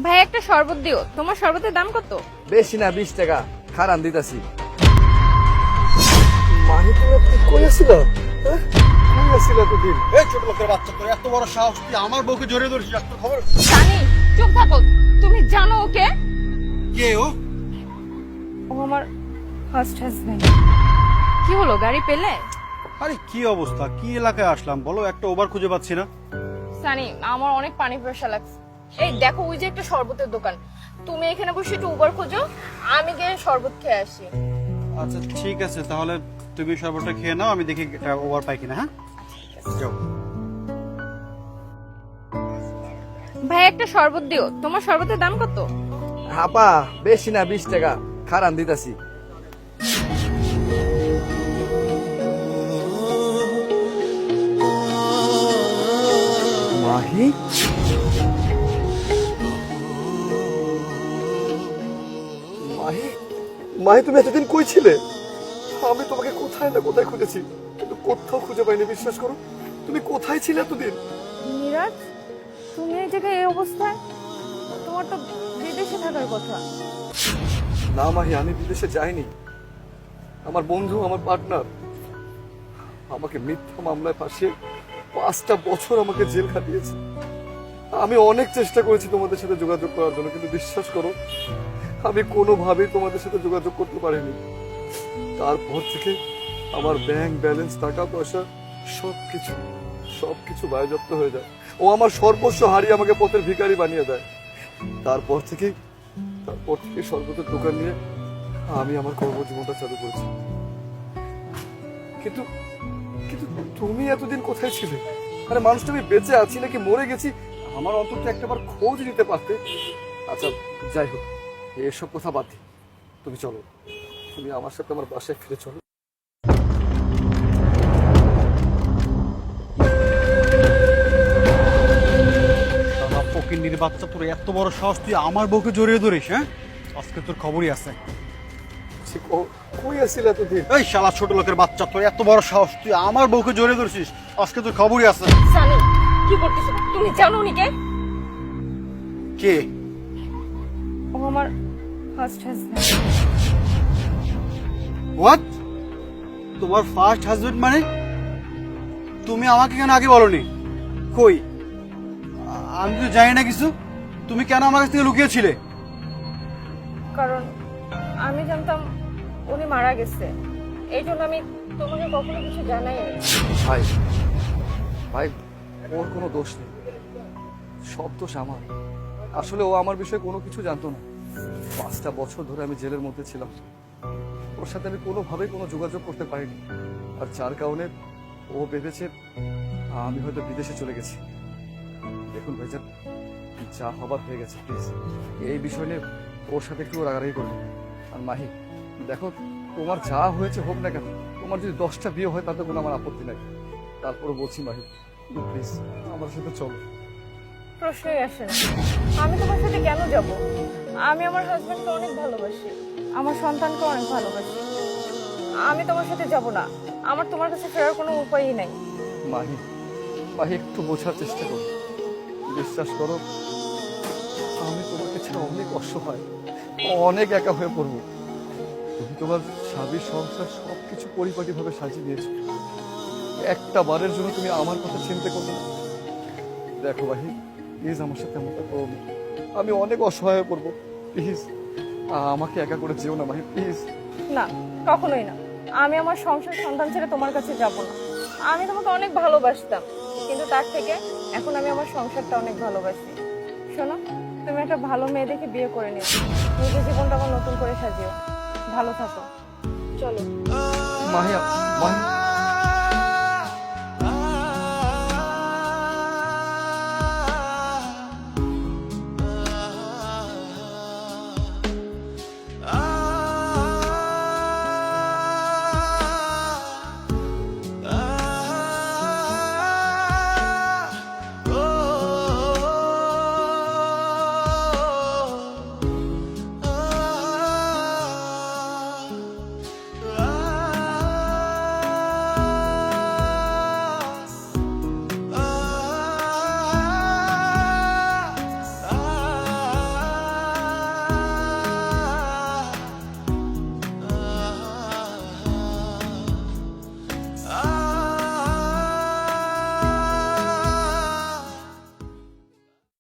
ভাই একটা শরবত দিও। তোমার শরবতের দাম কত? বেশি না, 20 টাকা। খারান দিতাছি। মাহি তুমি কই আছিলা? কই আছিলা এতদিন? এই ছোট লোকের বাচ্চা, তোর এত বড় সাহস, তুই আমার বউকে জড়িয়ে ধরছিস? একটা খবর জানি। চুপ থাকো। তুমি জানো ওকে? কে ও? ও আমার ফার্স্ট হাজবেন্ড। কি হলো, গাড়ি পেলে? আরে কি অবস্থা, কি এলাকায় আসলাম বলো, একটা ওভার খুঁজে পাচ্ছি না। সানি, আমার অনেক পানি পিপাসা লাগছে। এই দেখো, ওই যে একটা শরবতের দোকান। তুমি এখানে বসে একটু উবার খোঁজো, আমি গিয়ে শরবত খেয়ে আসি। আচ্ছা ঠিক আছে, তাহলে তুমি সর্বটা খেয়ে নাও, আমি দেখি ওভার পাই কিনা। হ্যাঁ যাও। ভাই একটা শরবত দিও। তোমার শরবতের দাম কত? আপা বেশি না, 20 টাকা। খারান দিতাছি। মাহি, মাহি, মাহি তুমি এতদিন কই ছিলে? আমি তোমাকে কোথায় না কোথায় খুঁজেছি, কিন্তু কোথাও খুঁজে পাইনি। বিশ্বাস করো, তুমি কোথায় ছিলে এতদিন? মিরাজ, তুমি এই জায়গায় এই অবস্থায়? তোমার তো বিদেশে থাকার কথা। না মাহি, আমি বিদেশে যাইনি। আমার বন্ধু, আমার পার্টনার আমাকে মিথ্যা মামলায় ফাঁসিয়ে 5টা বছর আমাকে জেল খাটিয়েছে। আমি অনেক চেষ্টা করেছি তোমাদের সাথে যোগাযোগ করার জন্য, কিন্তু বিশ্বাস করো আমি কোনোভাবেই তোমাদের সাথে যোগাযোগ করতে পারিনি। তারপর থেকে আমার ব্যাংক ব্যালেন্স, টাকা পয়সা সবকিছু বাজেয়াপ্ত হয়ে যায়। ও আমার সর্বস্ব হারিয়ে আমাকে পথের ভিখারি বানিয়ে দেয়। তারপর থেকে শরবতের দোকান নিয়ে আমি আমার কর্মজীবনটা চালু করেছি। কিন্তু কিন্তু তুমি এতদিন কোথায় ছিলে? আরে মানুষটা আমি বেঁচে আছি নাকি মরে গেছি, আমার অন্তত একটাবার খোঁজ নিতে পারতে। আচ্ছা যাই হোক, এসব কথা বাদ দিই। তুমি চলো, তুমি আমার সাথে আমার বাসায় ফিরে চলো। ফকিন্নির বাচ্চা, তোর এত বড় সাহস, তুই আমার বউকে জড়িয়ে ধরিস? হ্যাঁ, আজকে তোর খবরই আছে। কই আসছিল এতদিন? এই শালা ছোট লোকের বাচ্চা, তোর এত বড় সাহস, তুই আমার বউকে জড়িয়ে ধরছিস? আজকে তোর খবরই আছে। সানি, কি করতেছো? তুমি জানো উনি কে? কে? ও আমার ফার্স্ট হাজবেন্ড। হোয়াট? তোমার ফার্স্ট হাজবেন্ড মানে? তুমি আমাকে কেন আগে বলনি? কই, আমি তো জানি না কিছু। তুমি কেন আমার কাছ থেকে লুকিয়েছিলে? কারণ আমি জানতাম উনি মারা গেছে, এই জন্য আমি তোমাকে কখনো কিছু জানাইনি। ভাই ভাই, ওর কোনো দোষ নেই, সব দোষ আমার। আসলে ও আমার বিষয়ে কোনো কিছু জানতো না। 5টা বছর ধরে আমি জেলের মধ্যে ছিলাম। ওর সাথে আমি কোনোভাবেই কোনো যোগাযোগ করতে পারিনি, আর যার কারণে ও ভেবেছে আমি হয়তো বিদেশে চলে গেছি। দেখুন ভাইজান, যা হবার হয়ে গেছে, প্লিজ এই বিষয় নিয়ে ওর সাথে একটু রাগারাগি করবেন। আর মাহি দেখো, তোমার যা হয়েছে হোক না কেন, তোমার যদি 10টা বিয়ে হয় তাতে কোনো আমার আপত্তি নাই। তারপরে বলছি মাহি, প্লিজ আমার সাথে চলো। প্রশ্নই আসে না, আমি তোমার সাথে কেন যাব? আমি আমার হাজবেন্ডকে অনেক ভালোবাসি, আমার সন্তানকে অনেক ভালোবাসি। আমি তোমার সাথে যাব না। আমার তোমার কাছে ফেরার কোনো উপায়ই নাই। মাহি, মাহি একটু বোঝার চেষ্টা করো। বিশ্বাস করো, আমি তোমাকে ছাড়া অনেক অসহায়, অনেক একা হয়ে পড়বো। তুমি তোমার স্বামীর সংসার সবকিছু পরিপাটিভাবে সাজিয়ে দিয়েছো, একটা বারের জন্য তুমি আমার কথা চিন্তা করবে না? দেখো মাহি, প্লিজ আমার সাথে এমনটা করো না। আমি অনেক অসহায় হয়ে পড়বো। প্লিজ আমাকে একা করে যেও না মাহি, প্লিজ। না, কখনোই না। আমি আমার সংসার সন্তান ছেড়ে তোমার কাছে যাব না। আমি তোমাকে অনেক ভালোবাসতাম, কিন্তু তার থেকে এখন আমি আমার সংসারটা অনেক ভালোবাসি। শোনো, তুমি একটা ভালো মেয়ে দেখে বিয়ে করে নিও, নিজের জীবনটা আবার নতুন করে সাজিও। ভালো থাকো, চলো। মাহি, মাহি